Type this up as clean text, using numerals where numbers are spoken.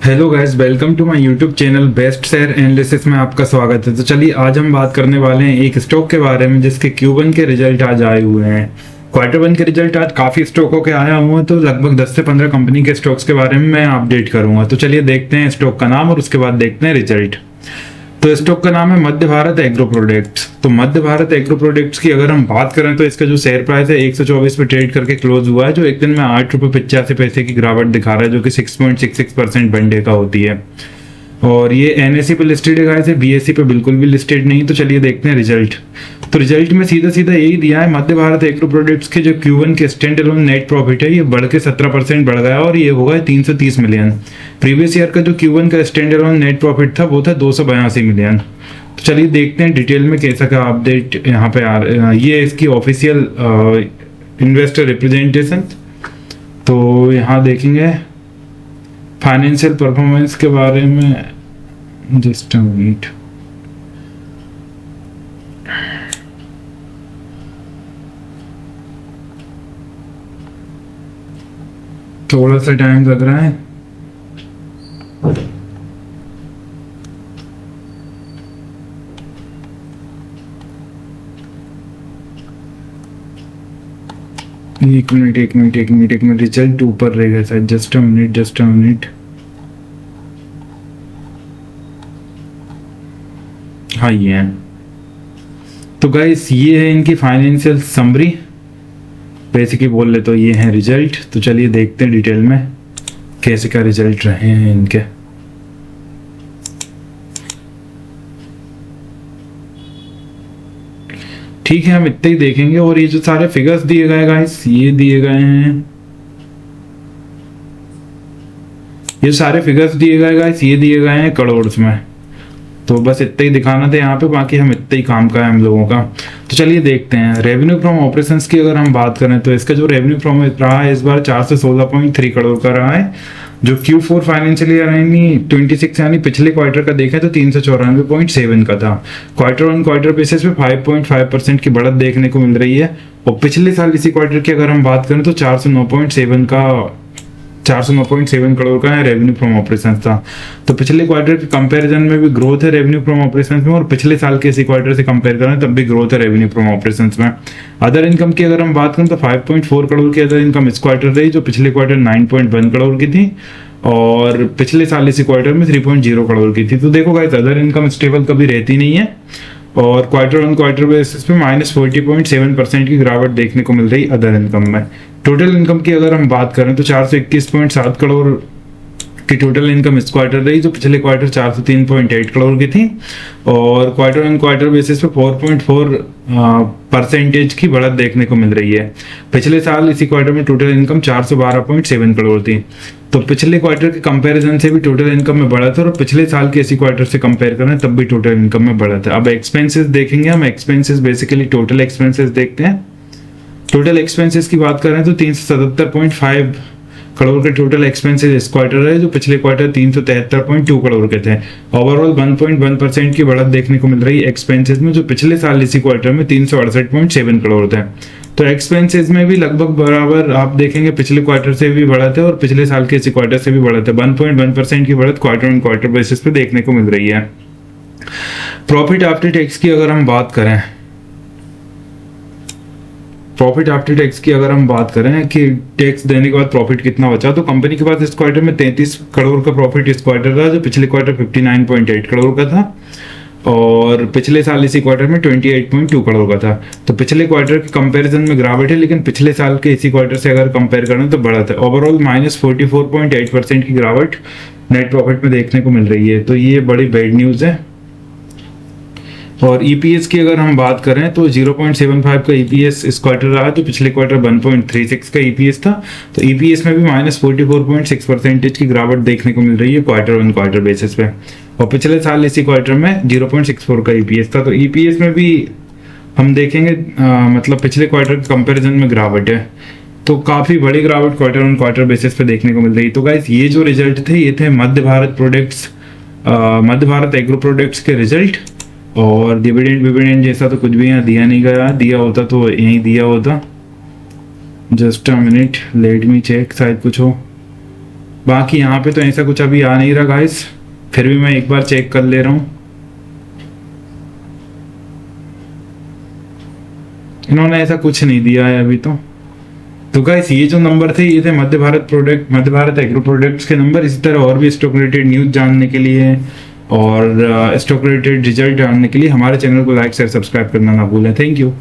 Hello guys, welcome to my YouTube channel best share analysis में आपका स्वागत है। तो चलिए आज हम बात करने वाले हैं एक स्टॉक के बारे में जिसके Q1 के रिजल्ट आज आए हुए हैं। क्वार्टर वन के रिजल्ट आज काफ़ी स्टॉकों के आया हुए हैं, तो लगभग 10 से 15 कंपनी के स्टॉक्स के बारे में मैं अपडेट करूंगा। तो चलिए देखते हैं स्टॉक का नाम और उसके बाद देखते हैं रिजल्ट। तो स्टॉक का नाम है मध्य भारत एग्रो प्रोडक्ट्स। तो मध्य भारत एग्रो प्रोडक्ट्स की अगर हम बात करें तो इसका जो शेयर प्राइस है 124 पे ट्रेड करके क्लोज हुआ है, जो एक दिन में 8 रुपये 85 पैसे की गिरावट दिखा रहा है, जो कि 6.66% वन डे का होती है। और ये NSE पे लिस्टेड है गाइस, BSE पे बिल्कुल भी लिस्टेड नहीं। तो चलिए देखते हैं रिजल्ट। तो रिजल्ट में सीधा सीधा यही दिया है, मध्य भारत एग्रो प्रोडक्ट्स के जो Q1 के स्टैंड अलोन नेट प्रॉफिट है ये बढ़ के 17% बढ़ गया और ये होगा 330 मिलियन। प्रीवियस ईयर का जो Q1 का स्टैंड अलोन नेट प्रॉफिट था वो था 282 मिलियन। तो चलिए देखते हैं डिटेल में कैसा का अपडेट यहाँ पे आ रहा है। ये इसकी ऑफिशियल इन्वेस्टर रिप्रेजेंटेशन। तो यहाँ देखेंगे फाइनेंशियल परफॉर्मेंस के बारे में। जस्ट अ मिनट, थोड़ा सा टाइम लग रहा है। एक मिनट रिजल्ट ऊपर रहेगा शायद। Just a minute. हाँ ये है। तो गाइस ये है इनकी फाइनेंशियल समरी, बेसिकली बोल ले तो ये है रिजल्ट। तो चलिए देखते हैं डिटेल में कैसे क्या रिजल्ट रहे हैं इनके। ठीक है, हम इतने ही देखेंगे। और ये जो सारे फिगर्स दिए गए गाइस, ये दिए गए हैं, ये सारे फिगर्स दिए गए गाइस, ये दिए गए हैं करोड़ में। तो बस इतना ही दिखाना था यहाँ पे, बाकी हम इतना ही काम का है हम लोगों का। तो चलिए देखते हैं रेवेन्यू फ्रॉम ऑपरेशंस की अगर हम बात करें तो इसका जो रेवेन्यू फ्रॉम रहा है इस बार 416.3 करोड़ का रहा है। जो Q4 फाइनेंशियल ईयर यानी 26 यानी पिछले क्वार्टर का देखें तो 394.7 का था। क्वार्टर ऑन क्वार्टर बेसिस पे 5.5% की बढ़त देखने को मिल रही है। और पिछले साल इसी क्वार्टर की अगर हम बात करें तो 409.7 करोड़ का है रेवेन्यू फ्रॉम ऑपरेशंस था। तो पिछले क्वार्टर के कंपैरिजन में भी ग्रोथ है रेवेन्यू फ्रॉम ऑपरेशंस में, और पिछले साल के इसी क्वार्टर से कंपेयर करें तब भी ग्रोथ है रेवेन्यू फ्रॉम ऑपरेशंस में। अदर इनकम की अगर हम बात करें तो 5.4 करोड़ की अदर इनकम इस क्वार्टर रही, जो पिछले क्वार्टर 9.1 करोड़ की थी और पिछले साल इसी क्वार्टर में 3.0 करोड़ की थी। तो देखो गाइस, अदर इनकम स्टेबल कभी रहती नहीं है और क्वार्टर ऑन क्वार्टर बेसिस पे -40.7% की गिरावट देखने को मिल रही अदर इनकम में। टोटल इनकम की अगर हम बात करें तो 421.7 करोड़ की टोटल इनकम इस क्वार्टर रही, जो पिछले क्वार्टर 403.8 करोड़ की थी। और क्वार्टर ऑन क्वार्टर बेसिस पे 4.4% की बढ़त देखने को मिल रही है। पिछले साल इसी क्वार्टर में टोटल इनकम 412.7 करोड़ थी। तो पिछले क्वार्टर के कंपैरिजन से भी टोटल इनकम में बढ़त है और पिछले साल के इसी क्वार्टर से कंपेयर करें तब भी टोटल इनकम में बढ़त है। अब एक्सपेंसेस देखेंगे हम। एक्सपेंसेस बेसिकली टोटल एक्सपेंसेस देखते हैं। टोटल एक्सपेंसेस की बात करें तो 377.5 करोड़ के टोटल एक्सपेंसेस इस क्वार्टर है, जो पिछले क्वार्टर 373.2 करोड़ के थे। ओवरऑल 1.1% की बढ़त देखने को मिल रही है एक्सपेंसेस में, जो पिछले साल इसी क्वार्टर में 368.7 करोड़ थे। तो एक्सपेंसेस में भी लगभग बराबर आप देखेंगे, पिछले क्वार्टर से भी बढ़त है और पिछले साल के इसी क्वार्टर से भी बढ़त है। 1.1% की बढ़त क्वार्टर ऑन क्वार्टर बेसिस पे देखने को मिल रही है। प्रॉफिट आफ्टर टैक्स की अगर हम बात करें, प्रॉफिट आफ्टर टैक्स की अगर हम बात करें कि टैक्स देने के बाद प्रॉफिट कितना बचा, तो कंपनी के पास इस क्वार्टर में 33 करोड़ का प्रॉफिट इस क्वार्टर था, जो पिछले क्वार्टर 59.8 करोड़ का था और पिछले साल इसी क्वार्टर में 28.2 करोड़ का था। तो पिछले क्वार्टर के कंपैरिजन में गिरावट है, लेकिन पिछले साल के इसी क्वार्टर से अगर कंपेयर करें तो बढ़त है। ओवरऑल -44.8% की गिरावट नेट प्रॉफिट में देखने को मिल रही है। तो ये बड़ी बैड न्यूज है। और EPS की अगर हम बात करें तो 0.75 का EPS इस क्वार्टर रहा, तो पिछले क्वार्टर 1.36 का EPS था। तो EPS में भी -44.6% की गिरावट देखने को मिल रही है क्वार्टर ऑन क्वार्टर बेसिस पे। और पिछले साल इसी क्वार्टर में 0.64 का EPS था। तो EPS में भी हम देखेंगे मतलब पिछले क्वार्टर के कंपैरिजन में गिरावट है। तो काफ़ी बड़ी गिरावट क्वार्टर ऑन क्वार्टर बेसिस पे देखने को मिल रही है। तो गाइस ये जो रिजल्ट थे ये थे मध्य भारत एग्रो प्रोडक्ट्स के रिजल्ट। और डिविडेंड जैसा तो कुछ भी यहाँ दिया नहीं गया, दिया होता तो यहीं दिया होता। Just a minute, let me check, शायद कुछ हो। बाकी यहाँ पे तो ऐसा कुछ अभी आ नहीं रहा गाइस, फिर भी मैं एक बार चेक कर ले रहा हूँ। इन्होंने ऐसा कुछ नहीं दिया है अभी तो गाइस ये जो नंबर थे ये थे मध्य भारत एग्रो प्रोडक्ट्स के नंबर। इसी तरह और भी स्टॉक रिलेटेड न्यूज जानने के लिए और स्टॉक रिलेटेड रिजल्ट जानने के लिए हमारे चैनल को लाइक शेयर सब्सक्राइब करना ना भूलें। Thank you.